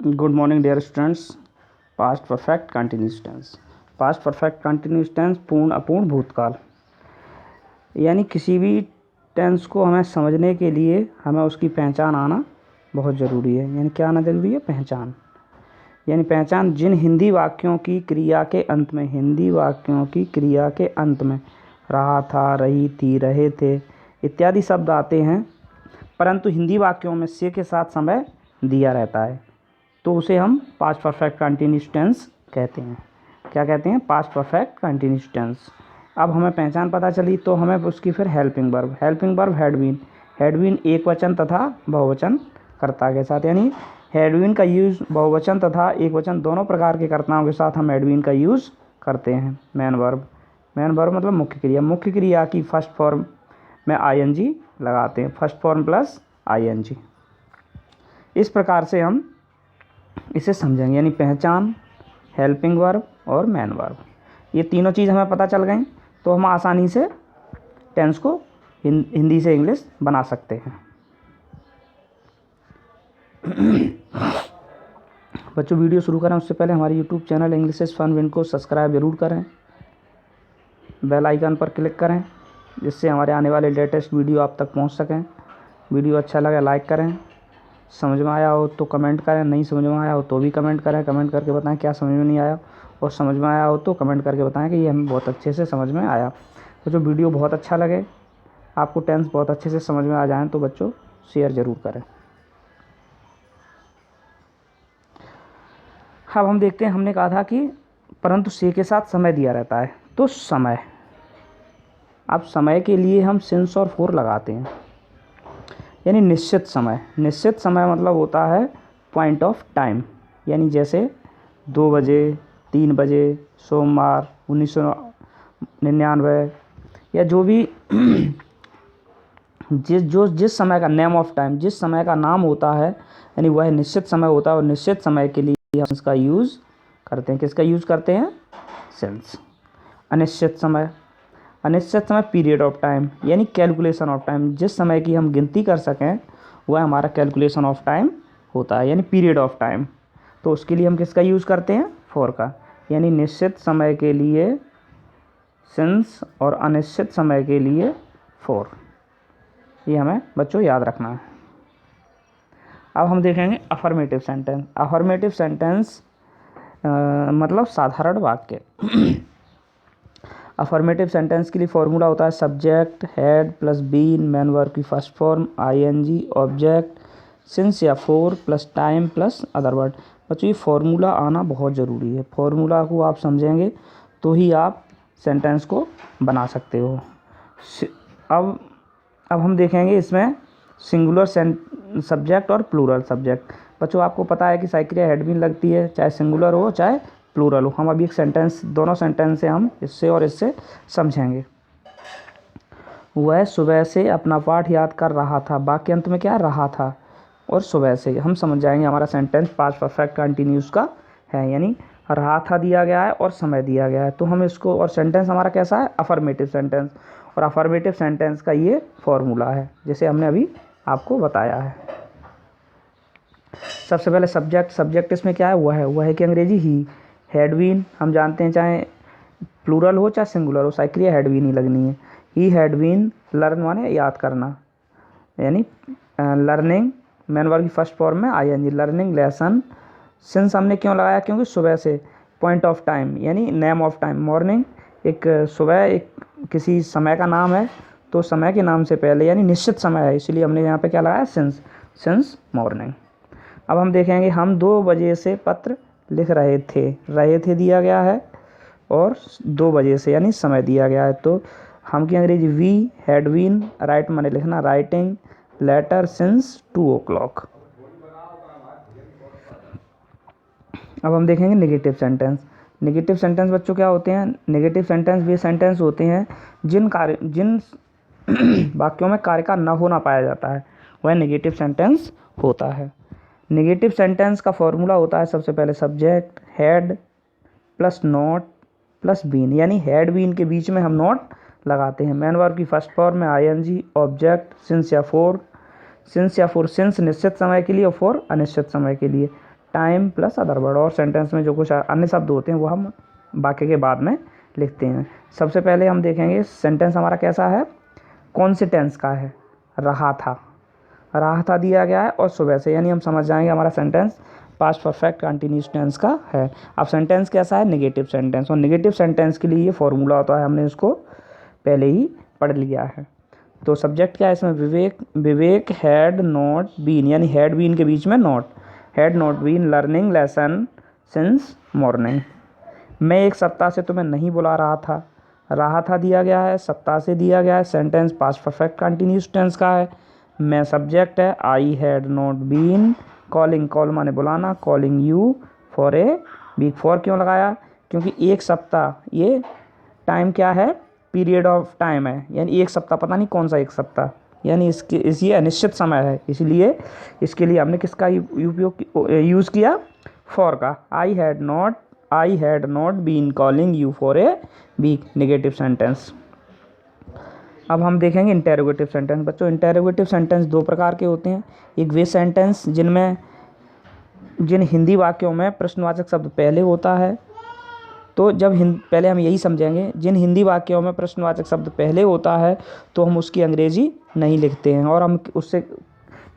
Good morning dear students. Past perfect continuous tense. Past perfect continuous tense पूर्ण अपूर्ण भूतकाल, यानी किसी भी टेंस को हमें समझने के लिए हमें उसकी पहचान आना बहुत ज़रूरी है। यानी क्या आना ज़रूरी है? पहचान। यानी पहचान जिन हिंदी वाक्यों की क्रिया के अंत में, हिंदी वाक्यों की क्रिया के अंत में रहा था, रही थी, रहे थे इत्यादि शब्द आते हैं, परंतु हिंदी वाक्यों में से के साथ समय दिया रहता है, तो उसे हम पास्ट परफेक्ट कंटिन्यूस टेंस कहते हैं। क्या कहते हैं? Past perfect continuous tense. अब हमें पहचान पता चली तो हमें उसकी फिर helping verb had been. Had been एक वचन तथा बहुवचन कर्ता के साथ, यानी हैड बीन का यूज़ बहुवचन तथा एक वचन दोनों प्रकार के कर्ताओं के साथ हम हैड बीन का यूज़ करते हैं। मेन वर्ब मतलब मुख्य क्रिया। मुख्य क्रिया की फर्स्ट फॉर्म में आईएनजी लगाते हैं, फर्स्ट फॉर्म प्लस आईएनजी। इस प्रकार से हम इसे समझेंगे, यानी पहचान, हेल्पिंग वर्ब और मेन वर्ब, ये तीनों चीज़ हमें पता चल गई तो हम आसानी से टेंस को हिंदी से इंग्लिश बना सकते हैं। बच्चों, वीडियो शुरू करें उससे पहले हमारे YouTube channel English is fun win को सब्सक्राइब जरूर करें, बेल आइकन पर क्लिक करें, जिससे हमारे आने वाले लेटेस्ट वीडियो आप तक पहुंच सकें। वीडियो अच्छा लगे लाइक करें, समझ में आया हो तो कमेंट करें, नहीं समझ में आया हो तो भी कमेंट करें। कमेंट करके बताएं क्या समझ में नहीं आया, और समझ में आया हो तो कमेंट करके बताएं कि ये हमें बहुत अच्छे से समझ में आया। तो जो वीडियो बहुत अच्छा लगे, आपको टेंस बहुत अच्छे से समझ में आ जाए, तो बच्चों शेयर ज़रूर करें। अब हम देखते हैं, हमने कहा था कि परंतु से के साथ समय दिया रहता है, तो समय, अब समय के लिए हम सिंस और फोर लगाते हैं, यानी निश्चित समय। निश्चित समय मतलब होता है पॉइंट ऑफ टाइम, यानी जैसे 2 बजे, 3 बजे, सोमवार, 1999, या जो भी जिस समय का नेम ऑफ टाइम, जिस समय का नाम होता है, यानी वह निश्चित समय होता है। और निश्चित समय के लिए हम इसका यूज़ करते हैं। किसका यूज़ करते हैं? सिंस। अनिश्चित समय पीरियड ऑफ टाइम, यानी कैलकुलेशन ऑफ टाइम, जिस समय की हम गिनती कर सकें वह हमारा कैलकुलेशन ऑफ टाइम होता है, यानी पीरियड ऑफ टाइम। तो उसके लिए हम किसका यूज़ करते हैं? फॉर का, यानी निश्चित समय के लिए सिंस और अनिश्चित समय के लिए फॉर। ये हमें बच्चों याद रखना है। अब हम देखेंगे अफर्मेटिव सेंटेंस। अफर्मेटिव सेंटेंस मतलब साधारण वाक्य। अफर्मेटिव सेंटेंस के लिए फॉर्मूला होता है subject had plus been, main verb की first form, ING, object, since या for plus time plus other word. बच्चों, ये फॉर्मूला आना बहुत ज़रूरी है। फॉर्मूला को आप समझेंगे तो ही आप सेंटेंस को बना सकते हो। अब हम देखेंगे इसमें सिंगुलर सब्जेक्ट और प्लूरल सब्जेक्ट। बच्चों, आपको पता है कि साइक्रिया हेड बीन लगती है, चाहे सिंगुलर हो चाहे प्लूरल हो। हम अभी एक सेंटेंस, दोनों सेंटेंस से हम इससे और इससे समझेंगे। वह सुबह से अपना पाठ याद कर रहा था, वाक्य अंत में क्या रहा था और सुबह से, हम समझ जाएंगे हमारा सेंटेंस पास्ट परफेक्ट कंटिन्यूस का है, यानी रहा था दिया गया है और समय दिया गया है, तो हम इसको, और सेंटेंस हमारा कैसा है? Affirmative sentence. और अफर्मेटिव सेंटेंस का ये फॉर्मूला है, जैसे हमने अभी आपको बताया है। सबसे पहले सब्जेक्ट इसमें क्या है? वह है कि अंग्रेजी ही। हैड बीन हम जानते हैं, चाहे प्लूरल हो चाहे सिंगुलर हो, साइक्रिया हैड बीन ही लगनी है। ही हैड बीन, लर्न माने याद करना, यानी लर्निंग, मेन वर्ब की फर्स्ट फॉर्म में आईएनजी, लर्निंग लेसन। सिंस हमने क्यों लगाया? क्योंकि सुबह से, पॉइंट ऑफ टाइम, यानी नेम ऑफ टाइम, मॉर्निंग, एक सुबह एक किसी समय का नाम है, तो समय के नाम से पहले यानी निश्चित समय है, इसलिए हमने यहाँ पे क्या लगाया? Since morning. अब हम देखेंगे, हम 2 बजे से पत्र लिख रहे थे दिया गया है, और 2 बजे से यानी समय दिया गया है, तो हम की अंग्रेजी वी हैड बीन, राइट माने लिखना, राइटिंग लेटर सिंस 2 o'clock। अब हम देखेंगे नेगेटिव सेंटेंस। नेगेटिव सेंटेंस बच्चों क्या होते हैं? नेगेटिव सेंटेंस वे सेंटेंस होते हैं जिन वाक्यों में कार्य का न होना पाया जाता है, वह नेगेटिव सेंटेंस होता है। नेगेटिव सेंटेंस का फॉर्मूला होता है सबसे पहले subject had plus not plus been, यानी हैड बीन के बीच में हम नॉट लगाते हैं। मेन वर्ब की फर्स्ट फॉर्म में आईएनजी, ऑब्जेक्ट, सिंस या फोर। सिंस निश्चित समय के लिए और फोर अनिश्चित समय के लिए। टाइम प्लस अदर वर्ड, और सेंटेंस में जो कुछ अन्य शब्द होते हैं वो हम वाक्य के बाद में लिखते हैं। सबसे पहले हम देखेंगे सेंटेंस हमारा कैसा है, कौन से टेंस का है। रहा था दिया गया है और सुबह से, यानी हम समझ जाएंगे हमारा sentence past perfect continuous tense का है। अब सेंटेंस कैसा है, नेगेटिव सेंटेंस, और नेगेटिव सेंटेंस के लिए ये फॉर्मूला होता है, हमने इसको पहले ही पढ़ लिया है। तो सब्जेक्ट क्या है इसमें, विवेक हैड नॉट बीन, यानी हैड बीन के बीच में not, had not been learning lesson since morning. मैं एक सप्ताह से तुम्हें नहीं बुला रहा था दिया गया है, सप्ताह से दिया गया है, sentence past perfect continuous tense का है। मैं सब्जेक्ट है, I had not been calling, call माने बुलाना, calling you for a week. For क्यों लगाया, क्योंकि एक सप्ताह ये टाइम क्या है, पीरियड ऑफ टाइम है, यानी एक सप्ताह, पता नहीं कौन सा एक सप्ताह, यानी ये अनिश्चित समय है, इसलिए इसके लिए हमने किसका उपयोग यूज़ किया, फॉर का। I had not been calling you for a week, negative sentence. अब हम देखेंगे इंटेरोगेटिव सेंटेंस। बच्चों इंटेरोगेटिव सेंटेंस दो प्रकार के होते हैं। एक वे सेंटेंस जिन हिंदी वाक्यों में प्रश्नवाचक शब्द पहले होता है, तो जब पहले हम यही समझेंगे, जिन हिंदी वाक्यों में प्रश्नवाचक शब्द पहले होता है तो हम उसकी अंग्रेजी नहीं लिखते हैं और हम उससे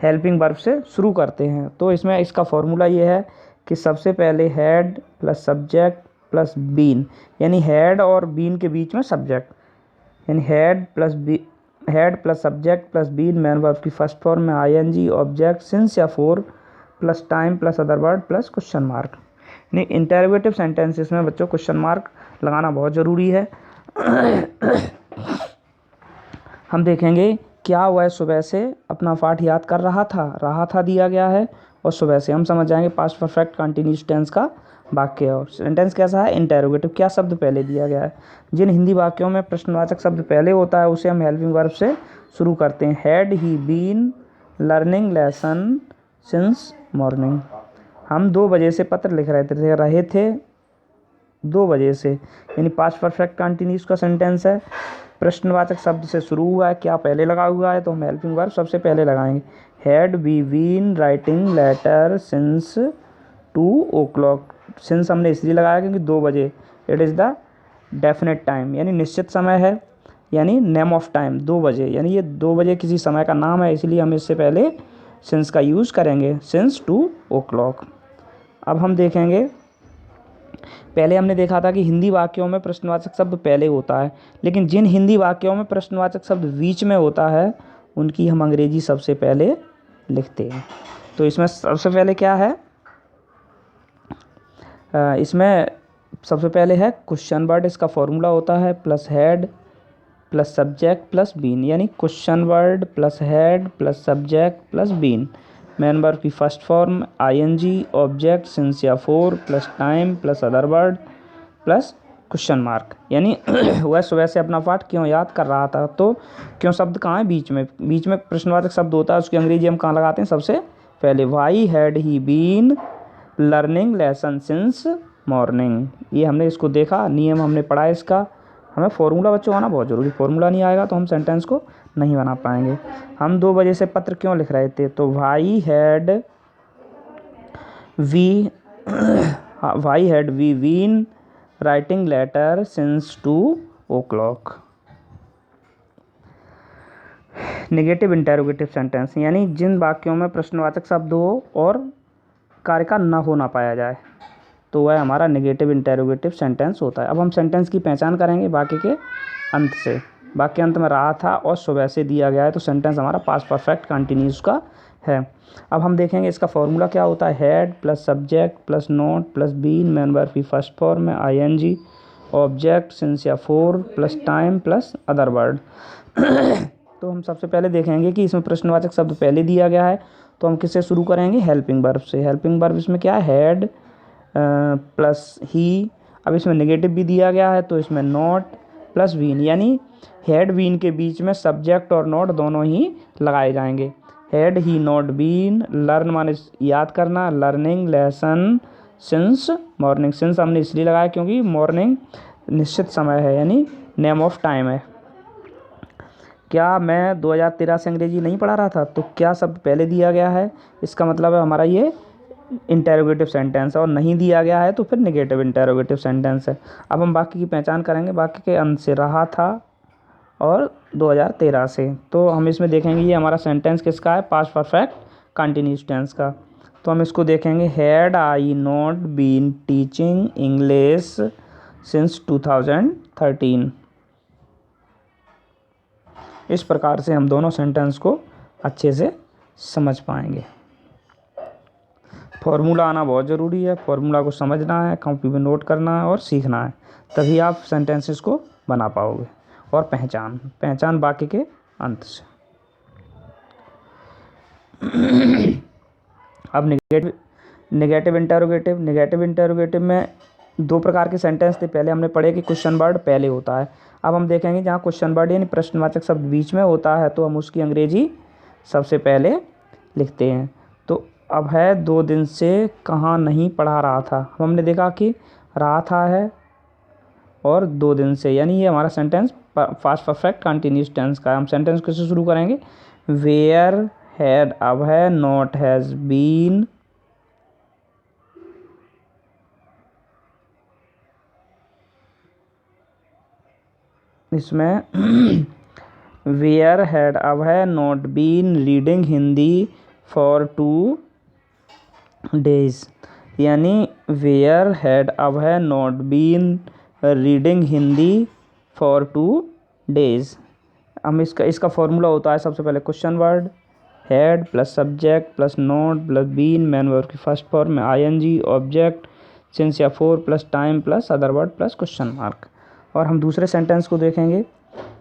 हेल्पिंग वर्ब से शुरू करते हैं। तो इसमें इसका फॉर्मूला ये है कि सबसे पहले had plus subject plus been, यानी हैड और बीन के बीच में सब्जेक्ट, यानी had plus subject plus been main verb की फर्स्ट फॉर्म में आईएनजी, ऑब्जेक्ट, सिंस या for plus time plus other word plus question mark. यानी इंटरोगेटिव सेंटेंसेस में बच्चों क्वेश्चन मार्क लगाना बहुत ज़रूरी है। हम देखेंगे क्या वह सुबह से अपना पाठ याद कर रहा था दिया गया है, और सुबह से हम समझ जाएंगे पास्ट परफेक्ट कंटिन्यूस टेंस का वाक्य। और सेंटेंस कैसा है, इंटरोगेटिव, क्या शब्द पहले दिया गया है। जिन हिंदी वाक्यों में प्रश्नवाचक शब्द पहले होता है उसे हम हेल्पिंग वर्ब से शुरू करते हैं। Had he been learning lesson since morning. हम 2 बजे से पत्र लिख रहे थे 2 बजे से, यानी पास्ट परफेक्ट कंटिन्यूस का सेंटेंस है। प्रश्नवाचक शब्द से शुरू हुआ है, क्या पहले लगा हुआ है, तो हम हेल्पिंग वर्ब सबसे पहले लगाएंगे। Had we been writing letter since 2 o'clock। Since हमने इसलिए लगाया क्योंकि 2 बजे, it is the definite time, यानी निश्चित समय है, यानी नेम ऑफ टाइम 2 बजे, यानी ये 2 बजे किसी समय का नाम है, इसलिए हम इससे पहले सिंस का यूज़ करेंगे, सिंस 2 o'clock। अब हम देखेंगे, पहले हमने देखा था कि हिंदी वाक्यों में प्रश्नवाचक शब्द पहले होता है, लेकिन जिन हिंदी वाक्यों में प्रश्नवाचक शब्द बीच में होता है उनकी हम अंग्रेजी सबसे पहले लिखते हैं। तो इसमें सबसे पहले क्या है, इसमें सबसे पहले है क्वेश्चन वर्ड, इसका फॉर्मूला होता है plus had plus subject plus been, यानी question word plus had plus subject plus been. Main verb की first form ING, object, since या for plus time plus other word plus question mark. यानी वह सुबह से अपना पाठ क्यों याद कर रहा था, तो क्यों शब्द कहाँ है, बीच में प्रश्नवाचक शब्द होता है, उसकी अंग्रेजी हम कहाँ लगाते हैं, सबसे पहले। Why had he been learning lesson since morning. ये हमने इसको देखा, नियम हमने पढ़ा इसका। हमें फॉर्मूला बच्चों आना बहुत ज़रूरी, फॉर्मूला नहीं आएगा तो हम सेंटेंस को नहीं बना पाएंगे। हम 2 बजे से पत्र क्यों लिख रहे थे, तो why had we been writing letter since 2 o'clock। Negative interrogative sentence, यानी जिन वाक्यों में प्रश्नवाचक शब्द हो और कार्य का न होना पाया जाए तो वह हमारा नेगेटिव इंटेरोगेटिव सेंटेंस होता है। अब हम सेंटेंस की पहचान करेंगे वाक्य के अंत से। वाक्य अंत में रहा था और सुबह से दिया गया है तो सेंटेंस हमारा पास्ट परफेक्ट कंटिन्यूस का है। अब हम देखेंगे इसका फॉर्मूला क्या होता है। Had plus subject plus not plus been main verb की फर्स्ट फॉर्म में आईएनजी, ऑब्जेक्ट, सिंस या for plus time plus other word. तो हम सबसे पहले देखेंगे कि इसमें प्रश्नवाचक शब्द पहले दिया गया है तो हम किससे शुरू करेंगे, हेल्पिंग वर्ब से। हेल्पिंग वर्ब इसमें क्या है, हैड प्लस ही। अब इसमें नेगेटिव भी दिया गया है तो इसमें नॉट प्लस बीन, यानी हैड बीन के बीच में सब्जेक्ट और नॉट दोनों ही लगाए जाएंगे। Had he not been, learn माने याद करना, learning lesson since morning. Since हमने इसलिए लगाया क्योंकि मॉर्निंग निश्चित समय है, यानी नेम ऑफ टाइम है। क्या मैं 2013 से अंग्रेजी नहीं पढ़ा रहा था, तो क्या शब्द पहले दिया गया है, इसका मतलब है हमारा ये इंटेरोगेटिव सेंटेंस है, और नहीं दिया गया है तो फिर नेगेटिव इंटेरोगेटिव सेंटेंस है। अब हम बाकी की पहचान करेंगे, बाकी के अंत से रहा था और 2013 से। तो हम इसमें देखेंगे ये हमारा सेंटेंस किसका है, पास्ट परफेक्ट कंटिन्यूस टेंस का। तो हम इसको देखेंगे, had I not been teaching English since 2013। इस प्रकार से हम दोनों सेंटेंस को अच्छे से समझ पाएंगे। फॉर्मूला आना बहुत ज़रूरी है, फॉर्मूला को समझना है, कॉपी में नोट करना है और सीखना है, तभी आप सेंटेंसेस को बना पाओगे। और पहचान बाकी के अंत से। अब नेगेटिव इंटेरोगेटिव में दो प्रकार के सेंटेंस थे। पहले हमने पढ़े कि क्वेश्चन वर्ड पहले होता है। अब हम देखेंगे जहाँ क्वेश्चन वर्ड यानी प्रश्नवाचक शब्द बीच में होता है तो हम उसकी अंग्रेजी सबसे पहले लिखते हैं। तो अब है 2 दिन से कहाँ नहीं पढ़ा रहा था। हमने देखा कि रहा था है और 2 दिन से, यानी ये हमारा sentence past perfect continuous tense का है। हम सेंटेंस कैसे शुरू करेंगे, वेयर हैड अब है, नॉट हैज़ बीन, इसमें वेयर हैड अब है, not been reading Hindi for 2 days, यानी वेयर हैड अब है, not been reading Hindi for 2 days। हम इसका फॉर्मूला होता है सबसे पहले question word had plus subject plus not plus been, main verb की फर्स्ट फॉर्म में आईएनजी, ऑब्जेक्ट सिंस या for plus time plus other word plus question mark. और हम दूसरे सेंटेंस को देखेंगे,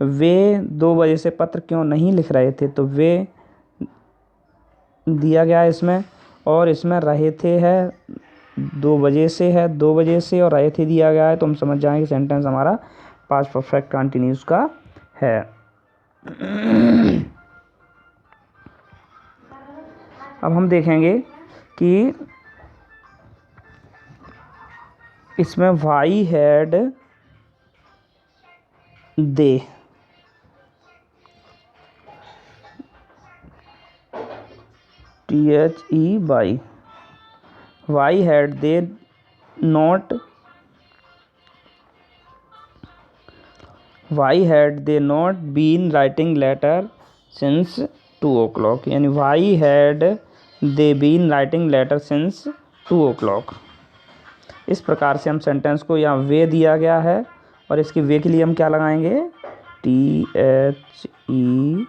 वे 2 बजे से पत्र क्यों नहीं लिख रहे थे। तो वे दिया गया है इसमें, और इसमें रहे थे है 2 बजे से है, 2 बजे से और रहे थे दिया गया है, तो हम समझ जाएंगे सेंटेंस हमारा पास्ट परफेक्ट कंटिन्यूस का है। अब हम देखेंगे कि इसमें why had they, THE why had they not, why had they not been writing letter since 2 o'clock, यानी why had they been writing letter since 2 o'clock। इस प्रकार से हम सेंटेंस को, यहाँ वे दिया गया है और इसकी वे के लिए हम क्या लगाएंगे, THE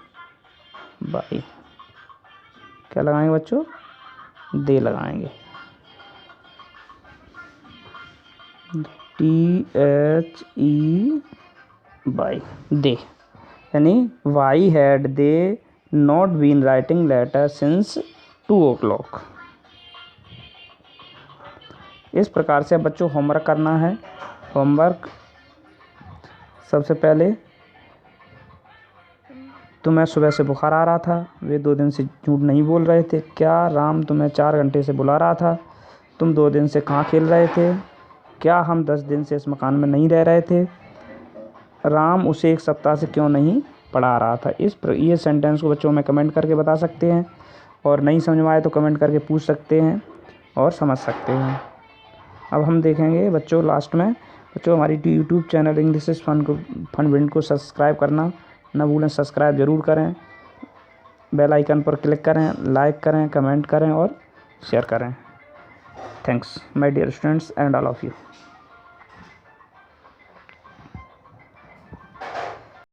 क्या लगाएंगे बच्चों, दे लगाएंगे, THE दे, यानी why had they not been writing letter since 2 o'clock। इस प्रकार से बच्चों होमवर्क करना है। होमवर्क सबसे पहले, तुम्हें सुबह से बुखार आ रहा था, वे 2 दिन से झूठ नहीं बोल रहे थे। क्या राम तुम्हें 4 घंटे से बुला रहा था, तुम 2 दिन से कहाँ खेल रहे थे। क्या हम 10 दिन से इस मकान में नहीं रह रहे थे, राम उसे 1 सप्ताह से क्यों नहीं पढ़ा रहा था। ये सेंटेंस को बच्चों में कमेंट करके बता सकते हैं, और नहीं समझ में आए तो कमेंट करके पूछ सकते हैं और समझ सकते हैं। अब हम देखेंगे बच्चों लास्ट में, बच्चों हमारी YouTube channel English is fun wind को सब्सक्राइब करना ना भूलें। सब्सक्राइब ज़रूर करें, बेल आइकन पर क्लिक करें, लाइक करें, कमेंट करें और शेयर करें। Thanks my dear students and all of you.